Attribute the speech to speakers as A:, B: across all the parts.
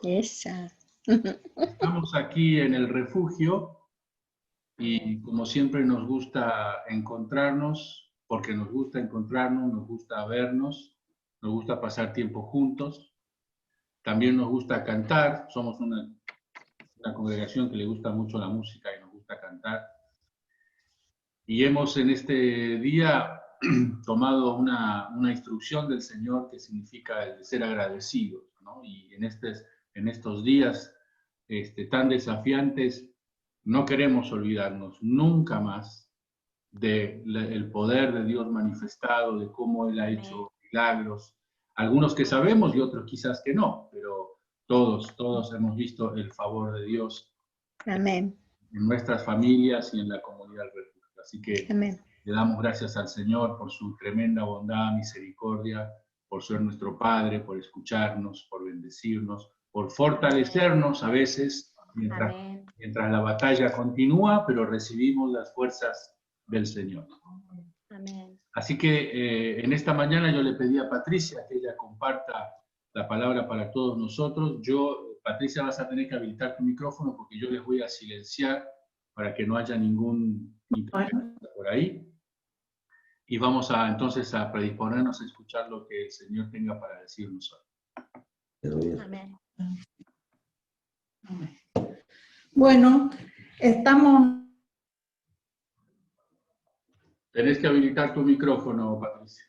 A: Esa.
B: Estamos aquí en el refugio y como siempre nos gusta encontrarnos, porque nos gusta encontrarnos, nos gusta vernos, nos gusta pasar tiempo juntos. También nos gusta cantar, somos una congregación que le gusta mucho la música y nos gusta cantar. Y hemos en este día tomado una instrucción del Señor que significa el de ser agradecidos, ¿no? Y en estos días tan desafiantes, no queremos olvidarnos nunca más del poder de Dios manifestado, de cómo Él ha hecho milagros, algunos que sabemos y otros quizás que no, pero todos hemos visto el favor de Dios
A: Amén.
B: en nuestras familias y en la comunidad del refugio. Así que
A: Amén.
B: le damos gracias al Señor por su tremenda bondad, misericordia, por ser nuestro Padre, por escucharnos, por bendecirnos, por fortalecernos a veces mientras la batalla continúa, pero recibimos las fuerzas del Señor.
A: Amén.
B: Así que en esta mañana yo le pedí a Patricia que ella comparta la palabra para todos nosotros. Patricia, vas a tener que habilitar tu micrófono porque yo les voy a silenciar para que no haya ningún interferencia por ahí. Y vamos entonces a predisponernos a escuchar lo que el Señor tenga para decirnos hoy.
A: Amén.
C: Bueno, estamos...
B: Tenés que habilitar tu micrófono, Patricia.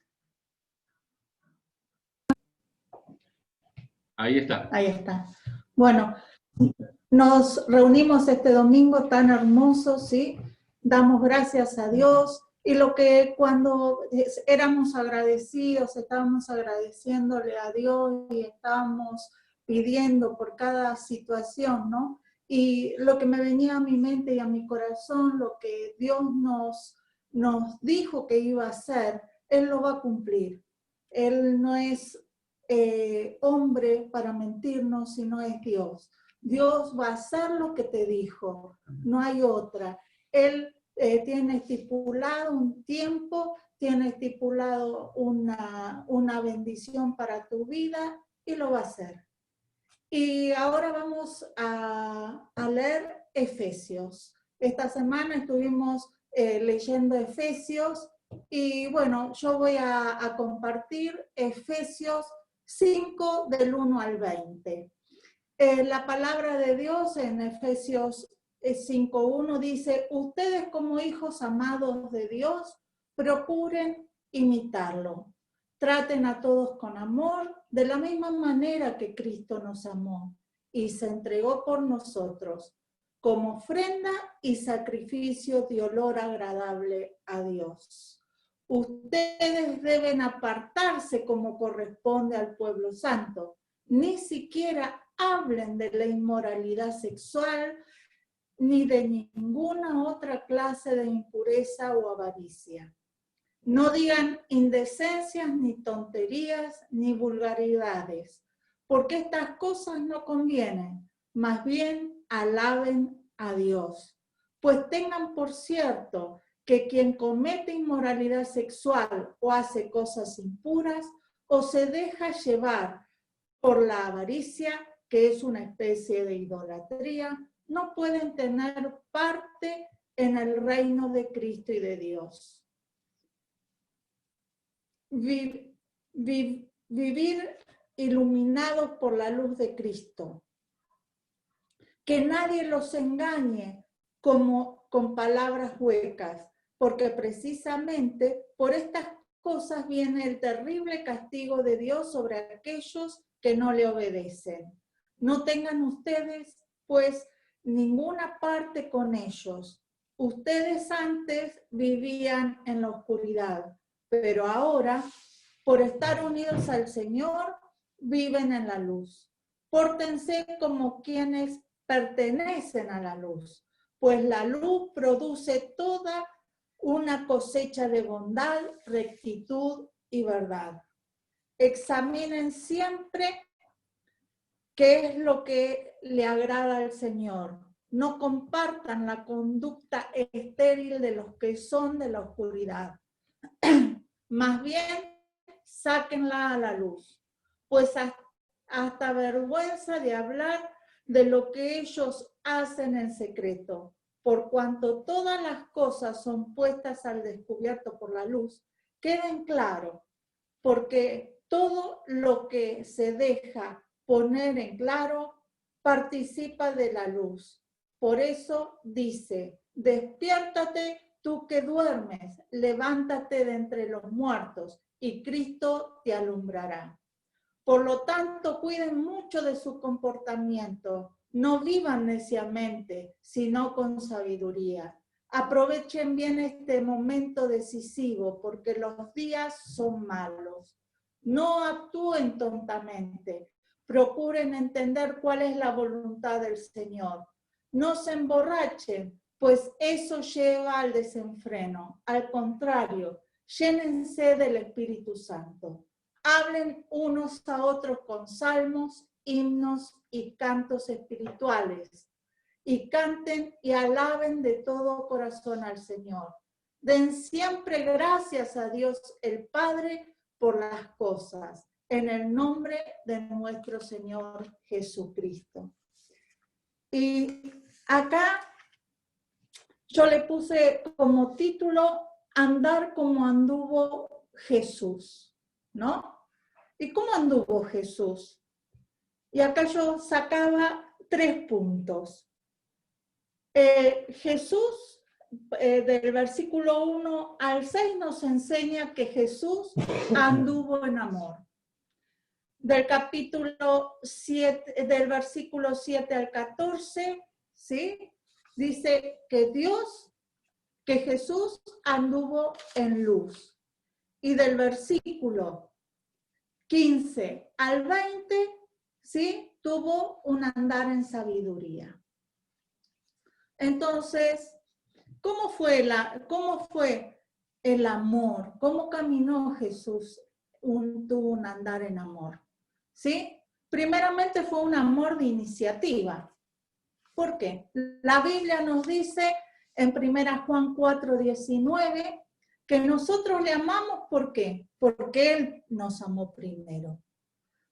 B: Ahí está.
C: Ahí está. Bueno, nos reunimos este domingo tan hermoso, ¿sí? Damos gracias a Dios. Y lo que cuando éramos agradecidos, estábamos agradeciéndole a Dios y estábamos pidiendo por cada situación, ¿no? Y lo que me venía a mi mente y a mi corazón, lo que Dios nos dijo que iba a hacer, Él lo va a cumplir. Él no es hombre para mentirnos, sino es Dios. Dios va a hacer lo que te dijo, no hay otra. Él tiene estipulado un tiempo, tiene estipulado una bendición para tu vida y lo va a hacer. Y ahora vamos a leer Efesios. Esta semana estuvimos leyendo Efesios y bueno, yo voy a compartir Efesios 5 del 1 al 20. La palabra de Dios en Efesios 5:1 dice: ustedes como hijos amados de Dios, procuren imitarlo. Traten a todos con amor, de la misma manera que Cristo nos amó y se entregó por nosotros, como ofrenda y sacrificio de olor agradable a Dios. Ustedes deben apartarse como corresponde al pueblo santo. Ni siquiera hablen de la inmoralidad sexual ni de ninguna otra clase de impureza o avaricia. No digan indecencias, ni tonterías, ni vulgaridades, porque estas cosas no convienen. Más bien, alaben a Dios. Pues tengan por cierto que quien comete inmoralidad sexual o hace cosas impuras o se deja llevar por la avaricia, que es una especie de idolatría, no pueden tener parte en el reino de Cristo y de Dios. Vivir iluminados por la luz de Cristo. Que nadie los engañe con palabras huecas, porque precisamente por estas cosas viene el terrible castigo de Dios sobre aquellos que no le obedecen. No tengan ustedes, pues, ninguna parte con ellos. Ustedes antes vivían en la oscuridad, pero ahora, por estar unidos al Señor, viven en la luz. Pórtense como quienes pertenecen a la luz, pues la luz produce toda una cosecha de bondad, rectitud y verdad. Examinen siempre qué es lo que le agrada al Señor. No compartan la conducta estéril de los que son de la oscuridad. Más bien, sáquenla a la luz, pues hasta vergüenza de hablar de lo que ellos hacen en secreto, por cuanto todas las cosas son puestas al descubierto por la luz, queden claro, porque todo lo que se deja poner en claro participa de la luz. Por eso dice, despiértate tú que duermes, levántate de entre los muertos y Cristo te alumbrará. Por lo tanto, cuiden mucho de su comportamiento, no vivan neciamente, sino con sabiduría. Aprovechen bien este momento decisivo, porque los días son malos. No actúen tontamente, procuren entender cuál es la voluntad del Señor. No se emborrachen, pues eso lleva al desenfreno. Al contrario, llénense del Espíritu Santo. Hablen unos a otros con salmos, himnos y cantos espirituales. Y canten y alaben de todo corazón al Señor. Den siempre gracias a Dios el Padre por las cosas, en el nombre de nuestro Señor Jesucristo. Y acá yo le puse como título, andar como anduvo Jesús, ¿no? ¿Y cómo anduvo Jesús? Y acá yo sacaba 3 puntos. Jesús, del versículo 1 al 6, nos enseña que Jesús anduvo en amor. Del capítulo 7, del versículo 7 al 14, ¿sí? Dice que Jesús anduvo en luz. Y del versículo 15 al 20, ¿sí? Tuvo un andar en sabiduría. Entonces, ¿cómo fue el amor? ¿Cómo caminó Jesús? Tuvo un andar en amor. ¿Sí? Primeramente fue un amor de iniciativa. ¿Por qué? La Biblia nos dice en 1 Juan 4:19 que nosotros le amamos, ¿por qué? Porque Él nos amó primero.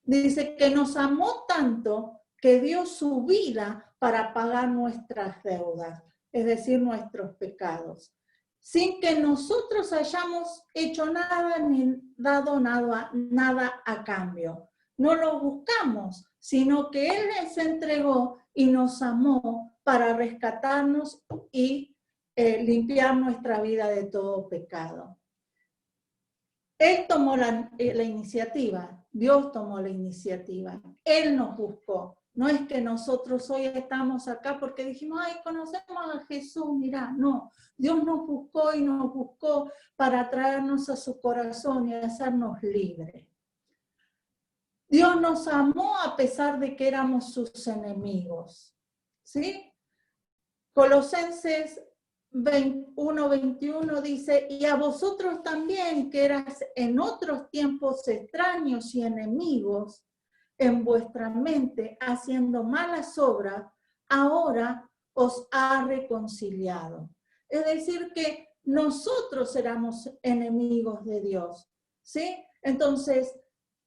C: Dice que nos amó tanto que dio su vida para pagar nuestras deudas, es decir, nuestros pecados, sin que nosotros hayamos hecho nada ni dado nada a cambio. No lo buscamos, sino que Él se entregó y nos amó para rescatarnos y limpiar nuestra vida de todo pecado. Él tomó la iniciativa, Dios tomó la iniciativa, Él nos buscó. No es que nosotros hoy estamos acá porque dijimos, ay, conocemos a Jesús, mirá, no. Dios nos buscó y nos buscó para traernos a su corazón y hacernos libres. Dios nos amó a pesar de que éramos sus enemigos. ¿Sí? Colosenses 1:21 dice, y a vosotros también, que eras en otros tiempos extraños y enemigos en vuestra mente, haciendo malas obras, ahora os ha reconciliado. Es decir, que nosotros éramos enemigos de Dios. ¿Sí? Entonces,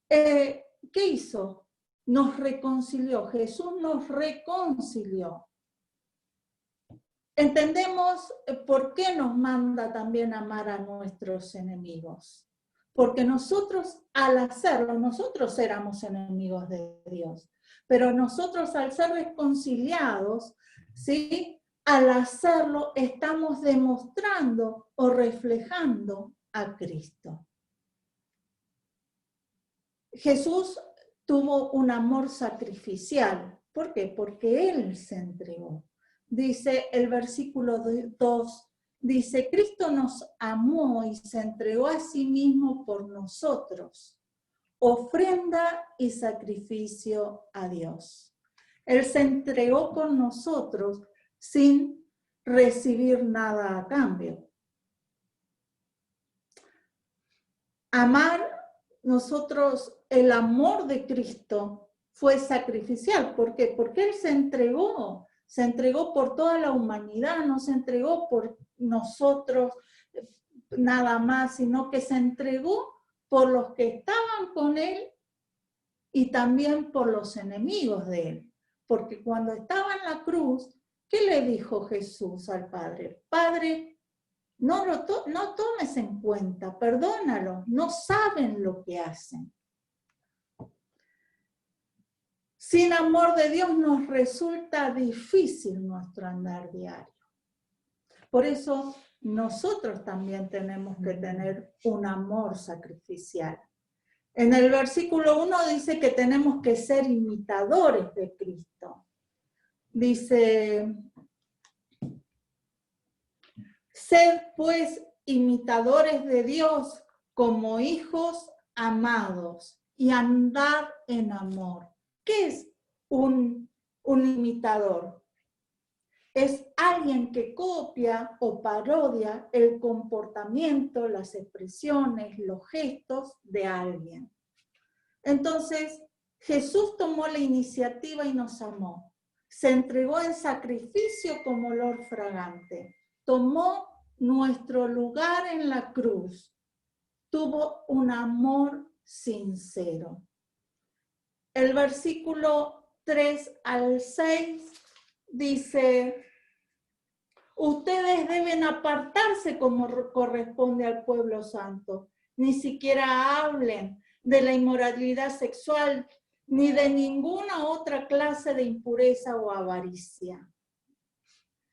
C: ¿qué hizo? Nos reconcilió. Jesús nos reconcilió. Entendemos por qué nos manda también amar a nuestros enemigos. Porque nosotros, al hacerlo, nosotros éramos enemigos de Dios. Pero nosotros, al ser reconciliados, ¿sí? Al hacerlo, estamos demostrando o reflejando a Cristo. Jesús tuvo un amor sacrificial. ¿Por qué? Porque Él se entregó. Dice el versículo 2, dice, Cristo nos amó y se entregó a sí mismo por nosotros, ofrenda y sacrificio a Dios. Él se entregó con nosotros sin recibir nada a cambio. Amar, nosotros, el amor de Cristo fue sacrificial. ¿Por qué? Porque Él se entregó por toda la humanidad, no se entregó por nosotros nada más, sino que se entregó por los que estaban con Él y también por los enemigos de él. Porque cuando estaba en la cruz, ¿qué le dijo Jesús al Padre? Padre, no tomes en cuenta, perdónalos, no saben lo que hacen. Sin amor de Dios nos resulta difícil nuestro andar diario. Por eso nosotros también tenemos que tener un amor sacrificial. En el versículo 1 dice que tenemos que ser imitadores de Cristo. Dice, sed pues imitadores de Dios como hijos amados y andad en amor. ¿Qué es un imitador? Es alguien que copia o parodia el comportamiento, las expresiones, los gestos de alguien. Entonces, Jesús tomó la iniciativa y nos amó. Se entregó en sacrificio como olor fragante. Tomó nuestro lugar en la cruz. Tuvo un amor sincero. El versículo 3 al 6 dice, ustedes deben apartarse como corresponde al pueblo santo. Ni siquiera hablen de la inmoralidad sexual, ni de ninguna otra clase de impureza o avaricia.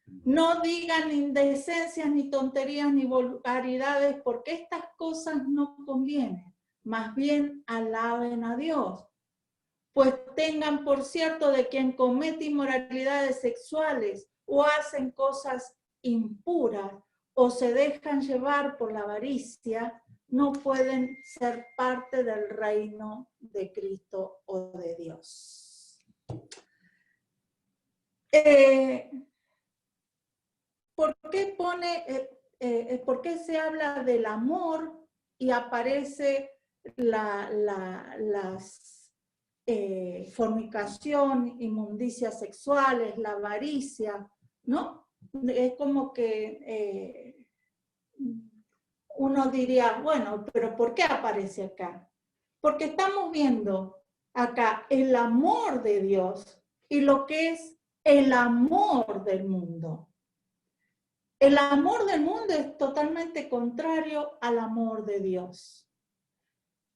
C: No digan indecencias, ni tonterías, ni vulgaridades, porque estas cosas no convienen. Más bien alaben a Dios. Pues tengan por cierto de quien comete inmoralidades sexuales o hacen cosas impuras o se dejan llevar por la avaricia, no pueden ser parte del reino de Cristo o de Dios. ¿Por qué se habla del amor y aparece fornicación, inmundicias sexuales, la avaricia, ¿no? Es como que uno diría, bueno, pero ¿por qué aparece acá? Porque estamos viendo acá el amor de Dios y lo que es el amor del mundo. El amor del mundo es totalmente contrario al amor de Dios.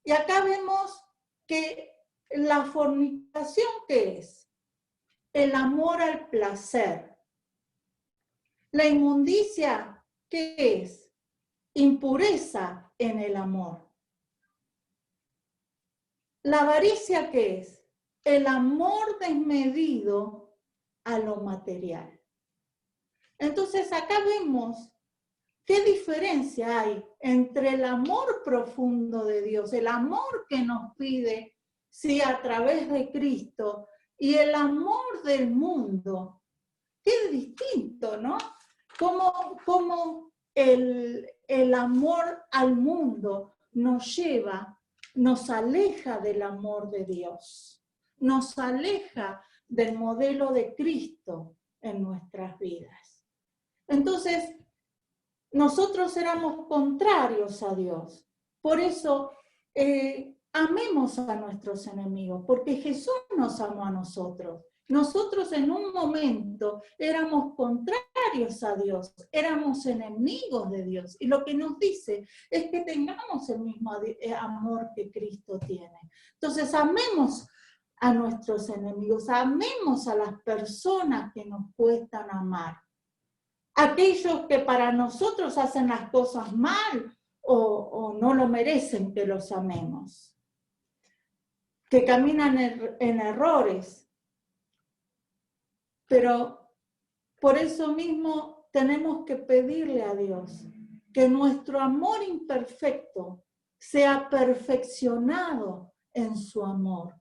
C: Y acá vemos que la fornicación, ¿qué es? El amor al placer. La inmundicia, ¿qué es? Impureza en el amor. La avaricia, ¿qué es? El amor desmedido a lo material. Entonces acá vemos qué diferencia hay entre el amor profundo de Dios, el amor que nos pide, sí, a través de Cristo, y el amor del mundo. Qué distinto, ¿no? Cómo el amor al mundo nos lleva, nos aleja del amor de Dios, nos aleja del modelo de Cristo en nuestras vidas. Entonces, nosotros éramos contrarios a Dios. Por eso, amemos a nuestros enemigos, porque Jesús nos amó a nosotros. Nosotros en un momento éramos contrarios a Dios, éramos enemigos de Dios. Y lo que nos dice es que tengamos el mismo amor que Cristo tiene. Entonces, amemos a nuestros enemigos, amemos a las personas que nos cuestan amar. Aquellos que para nosotros hacen las cosas mal o no lo merecen que los amemos. Que caminan en errores. Pero por eso mismo tenemos que pedirle a Dios que nuestro amor imperfecto sea perfeccionado en su amor.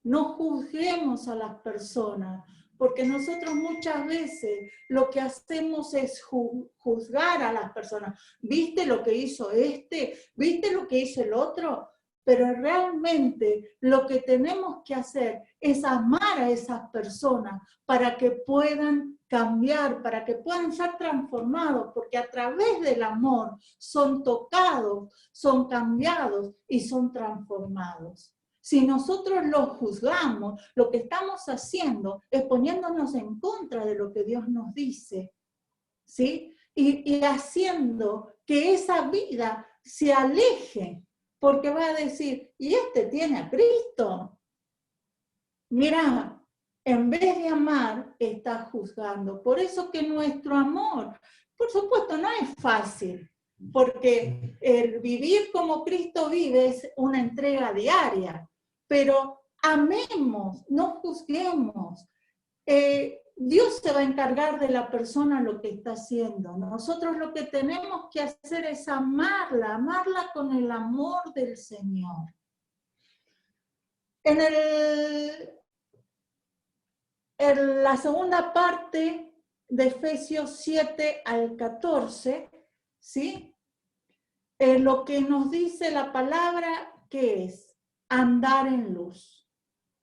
C: No juzguemos a las personas, porque nosotros muchas veces lo que hacemos es juzgar a las personas. ¿Viste lo que hizo este? ¿Viste lo que hizo el otro? Pero realmente lo que tenemos que hacer es amar a esas personas para que puedan cambiar, para que puedan ser transformados, porque a través del amor son tocados, son cambiados y son transformados. Si nosotros lo juzgamos, lo que estamos haciendo es poniéndonos en contra de lo que Dios nos dice, ¿sí? Y haciendo que esa vida se aleje, porque va a decir, ¿y este tiene a Cristo? Mira, en vez de amar, está juzgando. Por eso que nuestro amor, por supuesto, no es fácil, porque el vivir como Cristo vive es una entrega diaria, pero amemos, no juzguemos. Dios se va a encargar de la persona lo que está haciendo. Nosotros lo que tenemos que hacer es amarla, amarla con el amor del Señor. En la segunda parte de Efesios 7 al 14, ¿sí? Lo que nos dice la palabra, ¿qué es? Andar en luz,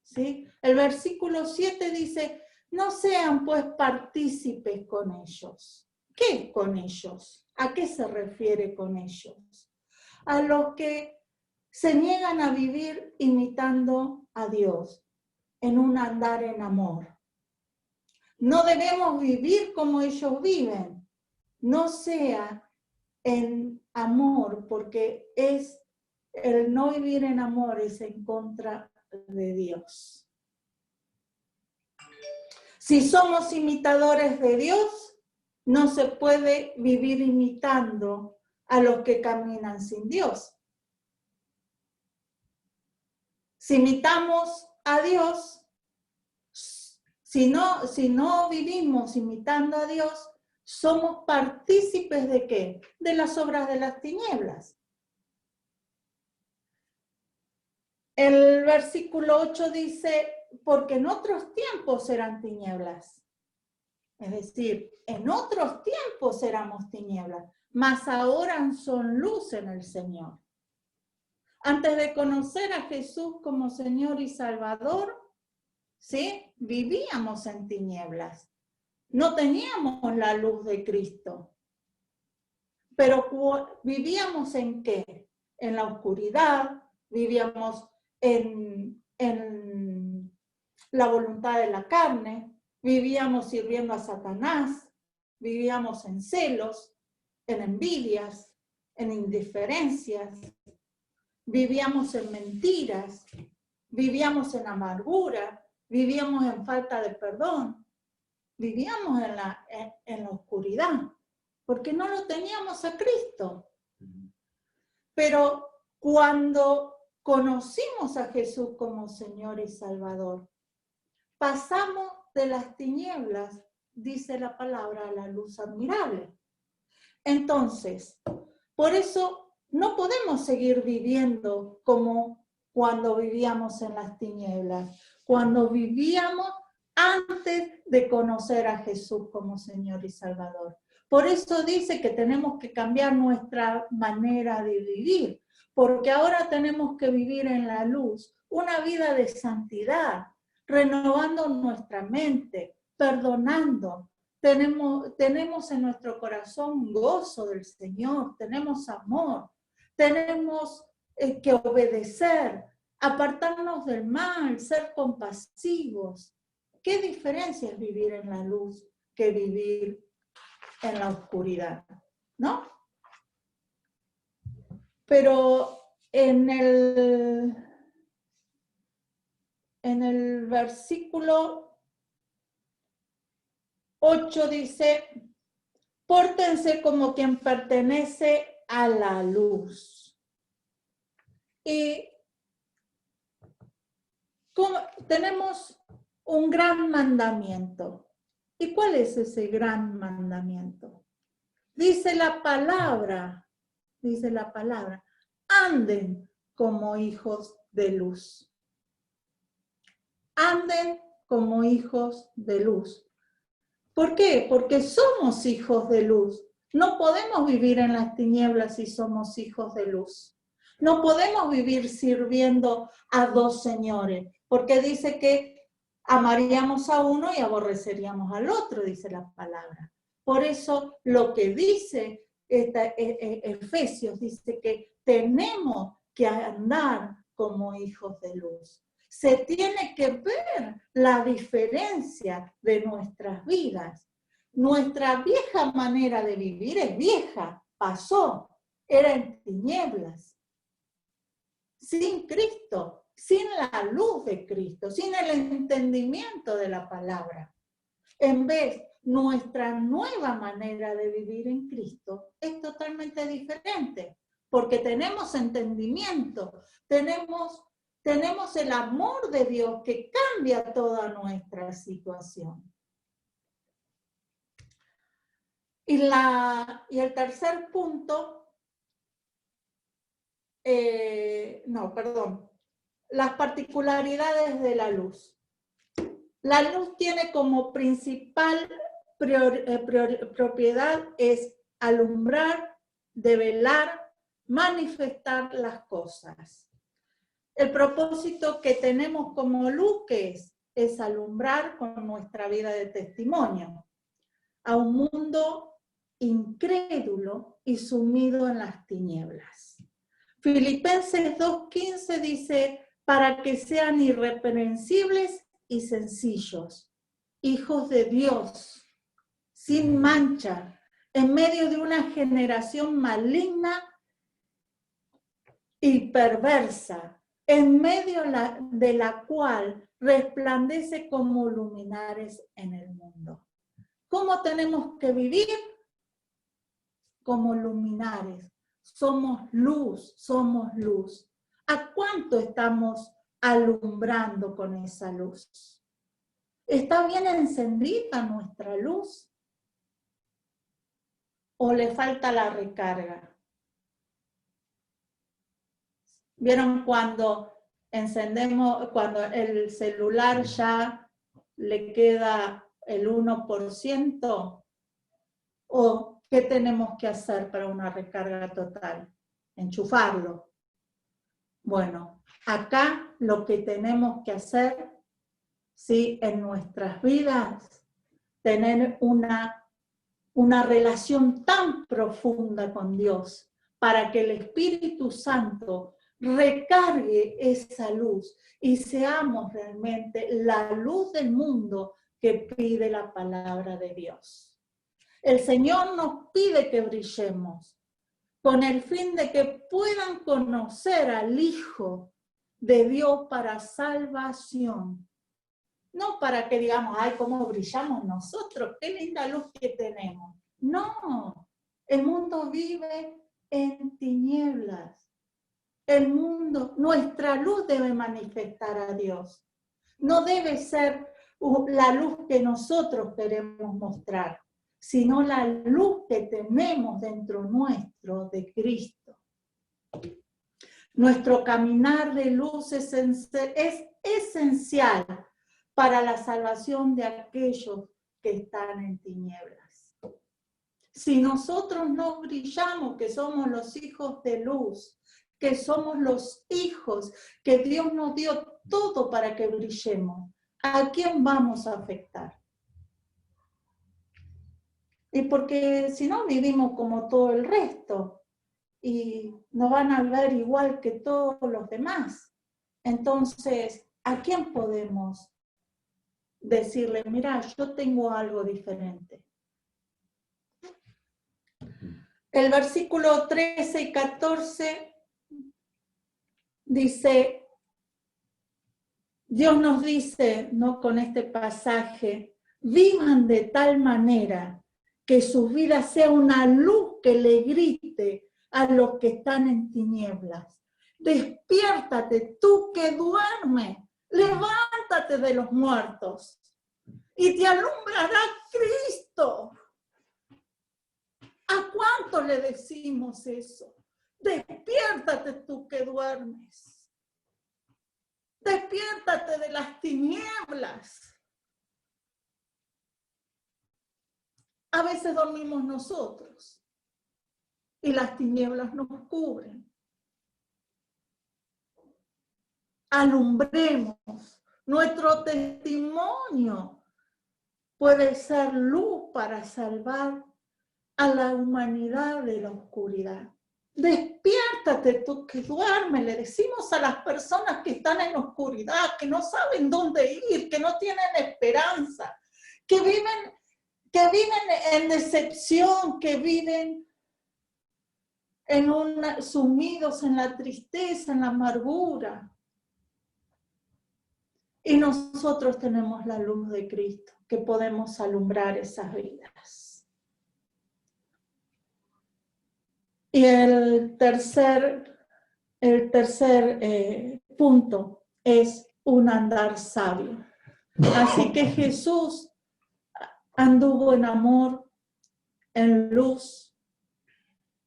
C: ¿sí? El versículo 7 dice, no sean pues partícipes con ellos. ¿Qué es con ellos? ¿A qué se refiere con ellos? A los que se niegan a vivir imitando a Dios en un andar en amor. No debemos vivir como ellos viven, no sea en amor, porque es el no vivir en amor es en contra de Dios. Si somos imitadores de Dios, no se puede vivir imitando a los que caminan sin Dios. Si imitamos a Dios, si no vivimos imitando a Dios, somos partícipes ¿de qué? De las obras de las tinieblas. El versículo 8 dice, porque en otros tiempos eran tinieblas. Es decir, en otros tiempos éramos tinieblas, mas ahora son luz en el Señor. Antes de conocer a Jesús como Señor y Salvador, ¿sí? Vivíamos en tinieblas. No teníamos la luz de Cristo. Pero vivíamos ¿en qué? En la oscuridad, vivíamos en la voluntad de la carne, vivíamos sirviendo a Satanás, vivíamos en celos, en envidias, en indiferencias, vivíamos en mentiras, vivíamos en amargura, vivíamos en falta de perdón, vivíamos en la oscuridad, porque no lo teníamos a Cristo. Pero cuando conocimos a Jesús como Señor y Salvador, pasamos de las tinieblas, dice la palabra, a la luz admirable. Entonces, por eso no podemos seguir viviendo como cuando vivíamos en las tinieblas, cuando vivíamos antes de conocer a Jesús como Señor y Salvador. Por eso dice que tenemos que cambiar nuestra manera de vivir, porque ahora tenemos que vivir en la luz, una vida de santidad, renovando nuestra mente, perdonando. Tenemos en nuestro corazón gozo del Señor, tenemos amor, tenemos que obedecer, apartarnos del mal, ser compasivos. ¿Qué diferencia es vivir en la luz que vivir en la oscuridad? ¿No? Pero en el versículo 8 dice, pórtense como quien pertenece a la luz. Y tenemos un gran mandamiento. ¿Y cuál es ese gran mandamiento? Dice la palabra, anden como hijos de luz. Anden como hijos de luz. ¿Por qué? Porque somos hijos de luz. No podemos vivir en las tinieblas si somos hijos de luz. No podemos vivir sirviendo a dos señores, porque dice que amaríamos a uno y aborreceríamos al otro, dice la palabra. Por eso lo que dice Efesios, dice que tenemos que andar como hijos de luz. Se tiene que ver la diferencia de nuestras vidas. Nuestra vieja manera de vivir es vieja, pasó, era en tinieblas. Sin Cristo, sin la luz de Cristo, sin el entendimiento de la palabra. En vez, nuestra nueva manera de vivir en Cristo es totalmente diferente, porque tenemos entendimiento, tenemos el amor de Dios que cambia toda nuestra situación. Y el tercer punto, las particularidades de la luz. La luz tiene como principal propiedad es alumbrar, develar, manifestar las cosas. El propósito que tenemos como luz, ¿qué es alumbrar con nuestra vida de testimonio a un mundo incrédulo y sumido en las tinieblas. Filipenses 2:15 dice, para que sean irreprensibles y sencillos, hijos de Dios, sin mancha, en medio de una generación maligna y perversa, en medio de la cual resplandece como luminares en el mundo. ¿Cómo tenemos que vivir? Como luminares. Somos luz, somos luz. ¿A cuánto estamos alumbrando con esa luz? ¿Está bien encendida nuestra luz? ¿O le falta la recarga? ¿Vieron cuando encendemos, cuando el celular ya le queda el 1%? ¿O qué tenemos que hacer para una recarga total? Enchufarlo. Bueno, acá lo que tenemos que hacer, ¿sí? En nuestras vidas, tener una relación tan profunda con Dios para que el Espíritu Santo recargue esa luz y seamos realmente la luz del mundo que pide la palabra de Dios. El Señor nos pide que brillemos con el fin de que puedan conocer al Hijo de Dios para salvación. No para que digamos, ay, cómo brillamos nosotros, qué linda luz que tenemos. No, el mundo vive en tinieblas. El mundo, nuestra luz debe manifestar a Dios. No debe ser la luz que nosotros queremos mostrar, sino la luz que tenemos dentro nuestro de Cristo. Nuestro caminar de luz es esencial para la salvación de aquellos que están en tinieblas. Si nosotros no brillamos, que somos los hijos de luz, que somos los hijos, que Dios nos dio todo para que brillemos, ¿a quién vamos a afectar? Y porque si no vivimos como todo el resto y nos van a ver igual que todos los demás. Entonces, ¿a quién podemos decirle, mira, yo tengo algo diferente? El versículo 13 y 14 dice, Dios nos dice, ¿no? Con este pasaje, vivan de tal manera que su vida sea una luz que le grite a los que están en tinieblas. Despiértate tú que duermes, levántate de los muertos y te alumbrará Cristo. ¿A cuánto le decimos eso? Despiértate tú que duermes. Despiértate de las tinieblas. A veces dormimos nosotros y las tinieblas nos cubren. Alumbremos. Nuestro testimonio puede ser luz para salvar a la humanidad de la oscuridad. despiértate tú que duermes, le decimos a las personas que están en oscuridad, que no saben dónde ir, que no tienen esperanza, que viven en decepción, que viven sumidos en la tristeza, en la amargura. Y nosotros tenemos la luz de Cristo, que podemos alumbrar esas vidas. Y el tercer punto es un andar sabio. Así que Jesús anduvo en amor, en luz,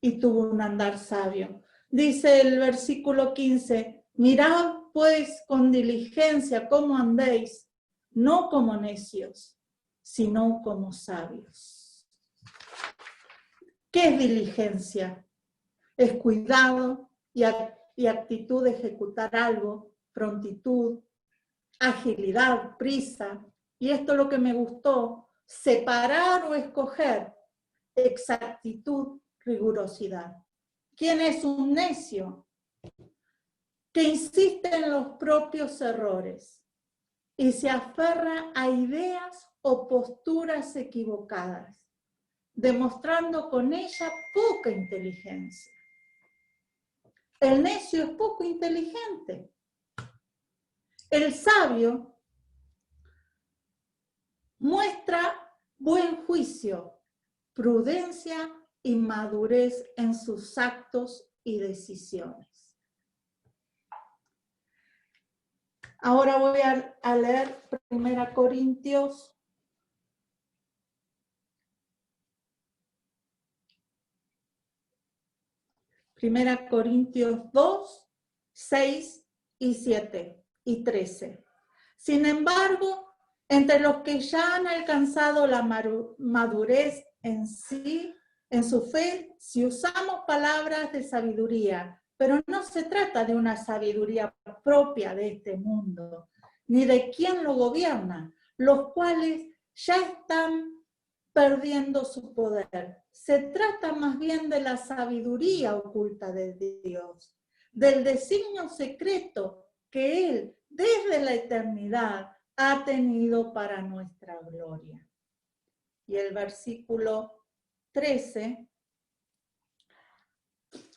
C: y tuvo un andar sabio. Dice el versículo 15, mirad pues con diligencia cómo andéis, no como necios, sino como sabios. ¿Qué es diligencia? Es cuidado y actitud de ejecutar algo, prontitud, agilidad, prisa. Y esto es lo que me gustó, separar o escoger, exactitud, rigurosidad. ¿Quién es un necio? Que insiste en los propios errores y se aferra a ideas o posturas equivocadas, demostrando con ella poca inteligencia. El necio es poco inteligente. El sabio muestra buen juicio, prudencia y madurez en sus actos y decisiones. Ahora voy a leer 1 Corintios 2, 6 y 7 y 13. Sin embargo, entre los que ya han alcanzado la madurez en su fe, si usamos palabras de sabiduría, pero no se trata de una sabiduría propia de este mundo, ni de quien lo gobierna, los cuales ya están perdiendo su poder. Se trata más bien de la sabiduría oculta de Dios, del designio secreto que Él, desde la eternidad, ha tenido para nuestra gloria. Y el versículo 13,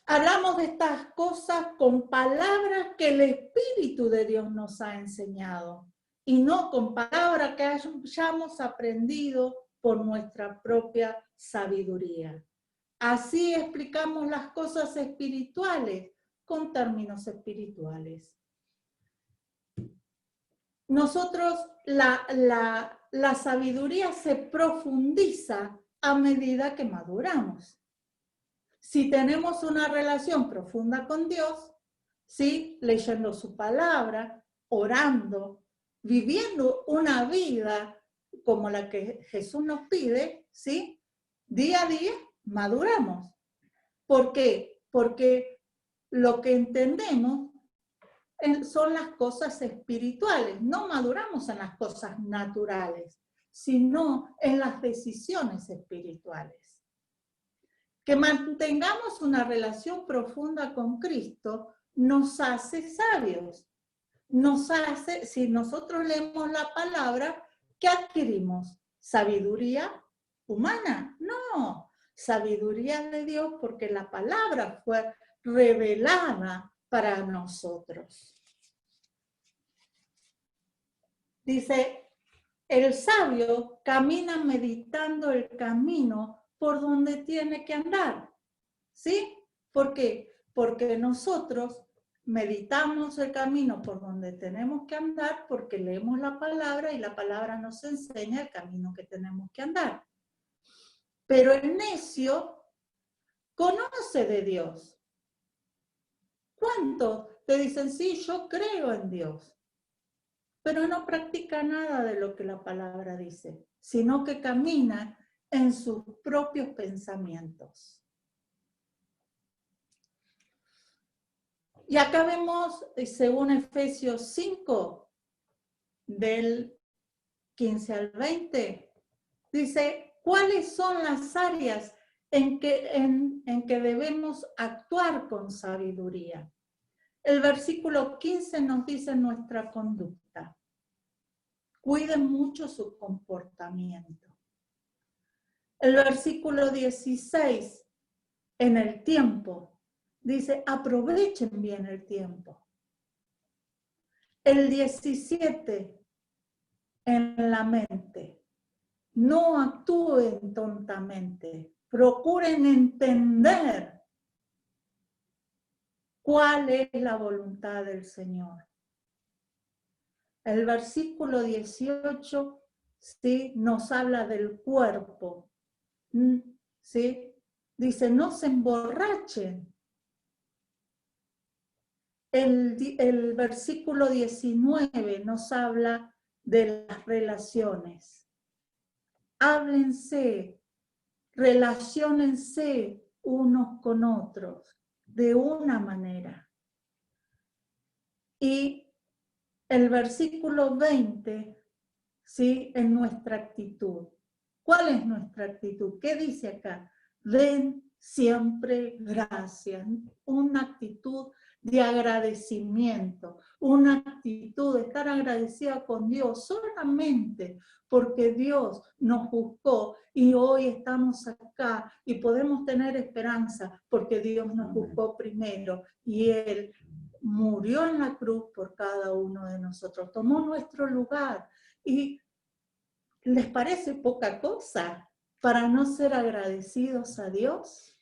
C: hablamos de estas cosas con palabras que el Espíritu de Dios nos ha enseñado, y no con palabras que hayamos aprendido por nuestra propia sabiduría. Así explicamos las cosas espirituales con términos espirituales. Nosotros, la sabiduría se profundiza a medida que maduramos. Si tenemos una relación profunda con Dios, ¿sí? Leyendo su palabra, orando, viviendo una vida como la que Jesús nos pide, ¿sí? Día a día maduramos. ¿Por qué? Porque lo que entendemos son las cosas espirituales. No maduramos en las cosas naturales, sino en las decisiones espirituales. Que mantengamos una relación profunda con Cristo nos hace sabios. Nos hace, si nosotros leemos la palabra, ¿qué adquirimos? ¿Sabiduría humana? No, sabiduría de Dios, porque la palabra fue revelada para nosotros. Dice, el sabio camina meditando el camino por donde tiene que andar. ¿Sí? ¿Por qué? Porque nosotros meditamos el camino por donde tenemos que andar, porque leemos la palabra y la palabra nos enseña el camino que tenemos que andar. Pero el necio conoce de Dios. ¿Cuántos te dicen, sí, yo creo en Dios? Pero no practica nada de lo que la palabra dice, sino que camina en sus propios pensamientos. Y acá vemos, según Efesios 5, del 15 al 20, dice, ¿cuáles son las áreas en que debemos actuar con sabiduría. El versículo 15 nos dice nuestra conducta. Cuiden mucho su comportamiento. El versículo 16, en el tiempo, dice, aprovechen bien el tiempo. El 17, en la mente, no actúen tontamente, procuren entender cuál es la voluntad del Señor. El versículo 18, ¿sí?, nos habla del cuerpo, ¿sí? Dice, no se emborrachen. El versículo 19 nos habla de las relaciones. Háblense, relaciónense unos con otros de una manera. Y el versículo 20, ¿sí?, en nuestra actitud. ¿Cuál es nuestra actitud? ¿Qué dice acá? Den siempre gracias. Una actitud de agradecimiento, una actitud de estar agradecida con Dios solamente porque Dios nos buscó y hoy estamos acá y podemos tener esperanza porque Dios nos buscó primero y Él murió en la cruz por cada uno de nosotros, tomó nuestro lugar. ¿Y les parece poca cosa para no ser agradecidos a Dios?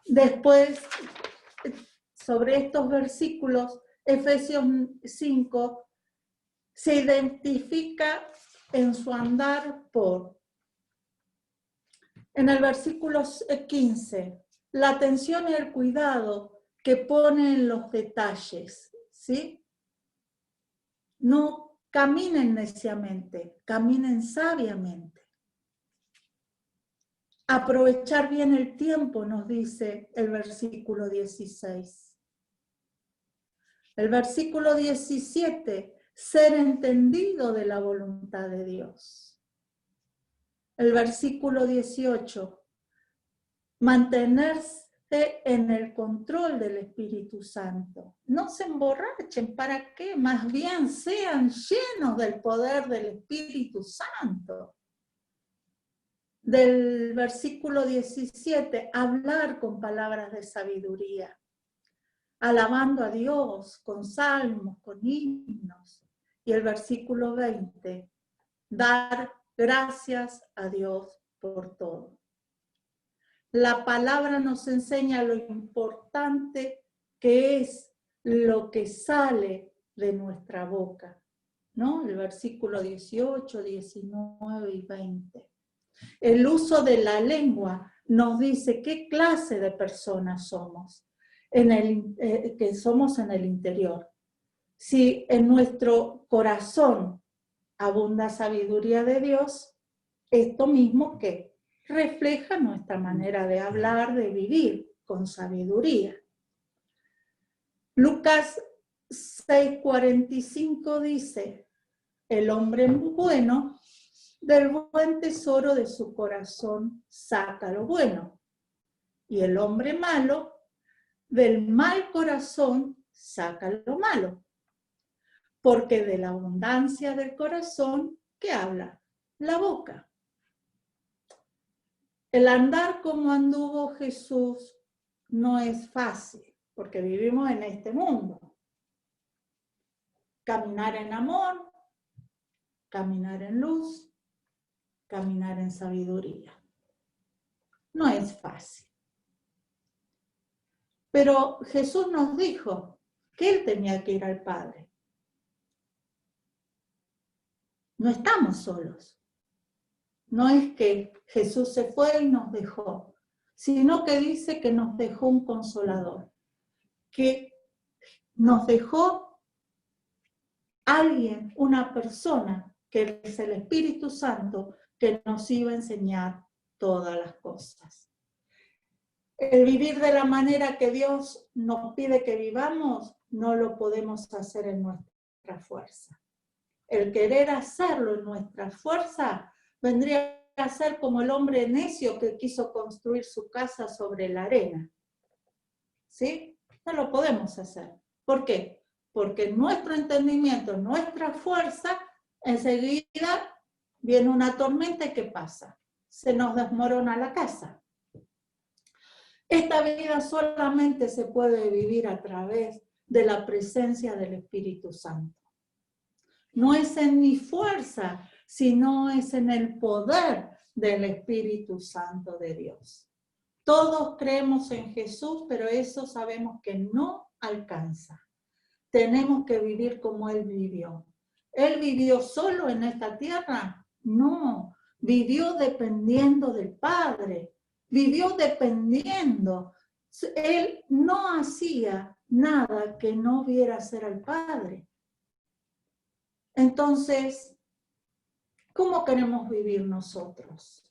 C: Después, sobre estos versículos, Efesios 5 se identifica en su andar por, en el versículo 15, la atención y el cuidado que pone en los detalles, ¿sí? No caminen neciamente, caminen sabiamente. Aprovechar bien el tiempo, nos dice el versículo 16. El versículo 17, ser entendido de la voluntad de Dios. El versículo 18, mantenerse en el control del Espíritu Santo. No se emborrachen, ¿para qué? Más bien sean llenos del poder del Espíritu Santo. Del versículo 17, hablar con palabras de sabiduría, alabando a Dios con salmos, con himnos. Y el versículo 20, dar gracias a Dios por todo. La palabra nos enseña lo importante que es lo que sale de nuestra boca, ¿no? El versículo 18, 19 y 20. El uso de la lengua nos dice qué clase de personas somos, que somos en el interior. Si en nuestro corazón abunda sabiduría de Dios, esto mismo que refleja nuestra manera de hablar, de vivir con sabiduría. Lucas 6:45 dice, el hombre bueno del buen tesoro de su corazón saca lo bueno, y el hombre malo del mal corazón saca lo malo, porque de la abundancia del corazón, ¿qué habla? La boca. El andar como anduvo Jesús no es fácil, porque vivimos en este mundo. Caminar en amor, caminar en luz, caminar en sabiduría. No es fácil. Pero Jesús nos dijo que Él tenía que ir al Padre. No estamos solos. No es que Jesús se fue y nos dejó, sino que dice que nos dejó un consolador, que nos dejó alguien, una persona, que es el Espíritu Santo, que nos iba a enseñar todas las cosas. El vivir de la manera que Dios nos pide que vivamos, no lo podemos hacer en nuestra fuerza. El querer hacerlo en nuestra fuerza vendría ser como el hombre necio que quiso construir su casa sobre la arena. ¿Sí? No lo podemos hacer. ¿Por qué? Porque nuestro entendimiento, nuestra fuerza, enseguida viene una tormenta y ¿qué pasa? Se nos desmorona la casa. Esta vida solamente se puede vivir a través de la presencia del Espíritu Santo. No es en mi fuerza, sino es en el poder del Espíritu Santo de Dios. Todos creemos en Jesús, pero eso sabemos que no alcanza. Tenemos que vivir como Él vivió. ¿Él vivió solo en esta tierra? No, vivió dependiendo del Padre, vivió dependiendo. Él no hacía nada que no viera hacer al Padre. Entonces, ¿cómo queremos vivir nosotros?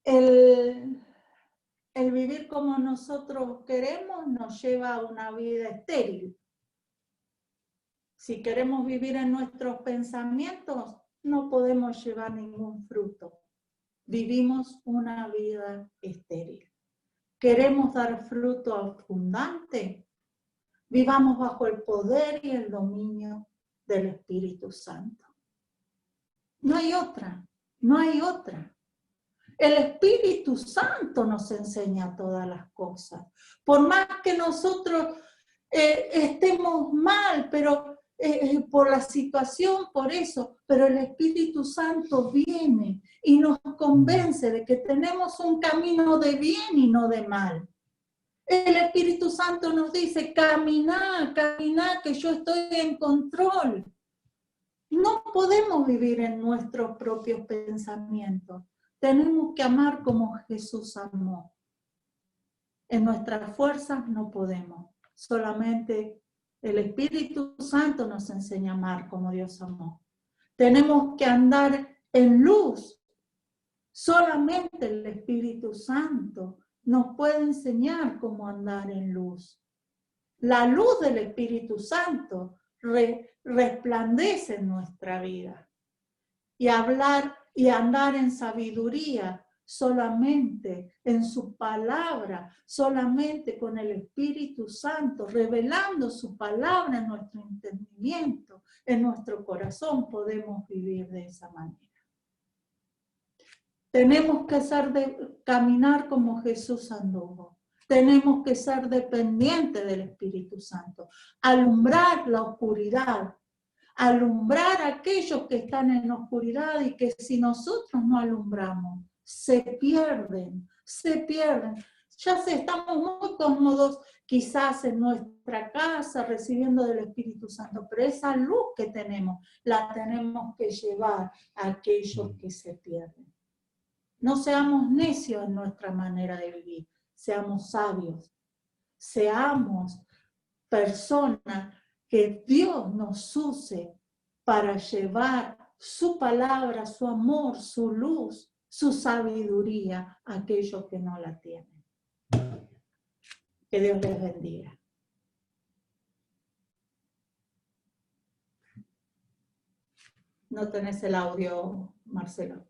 C: El vivir como nosotros queremos nos lleva a una vida estéril. Si queremos vivir en nuestros pensamientos, no podemos llevar ningún fruto. Vivimos una vida estéril. ¿Queremos dar fruto abundante? Vivamos bajo el poder y el dominio del Espíritu Santo. No hay otra, no hay otra. El Espíritu Santo nos enseña todas las cosas. Por más que nosotros estemos mal, pero por la situación, por eso, pero el Espíritu Santo viene y nos convence de que tenemos un camino de bien y no de mal. El Espíritu Santo nos dice, caminá, caminá, que yo estoy en control. No podemos vivir en nuestros propios pensamientos. Tenemos que amar como Jesús amó. En nuestras fuerzas no podemos. Solamente el Espíritu Santo nos enseña a amar como Dios amó. Tenemos que andar en luz. Solamente el Espíritu Santo nos puede enseñar cómo andar en luz. La luz del Espíritu Santo resplandece en nuestra vida. Y hablar y andar en sabiduría solamente en su palabra, solamente con el Espíritu Santo, revelando su palabra en nuestro entendimiento, en nuestro corazón, podemos vivir de esa manera. Tenemos que caminar como Jesús anduvo. Tenemos que ser dependientes del Espíritu Santo, alumbrar la oscuridad, alumbrar a aquellos que están en la oscuridad y que si nosotros no alumbramos, se pierden, se pierden. Ya estamos muy cómodos quizás en nuestra casa recibiendo del Espíritu Santo, pero esa luz que tenemos, la tenemos que llevar a aquellos que se pierden. No seamos necios en nuestra manera de vivir, seamos sabios, seamos personas que Dios nos use para llevar su palabra, su amor, su luz, su sabiduría a aquellos que no la tienen. Que Dios les bendiga. ¿No tenés el audio, Marcelo?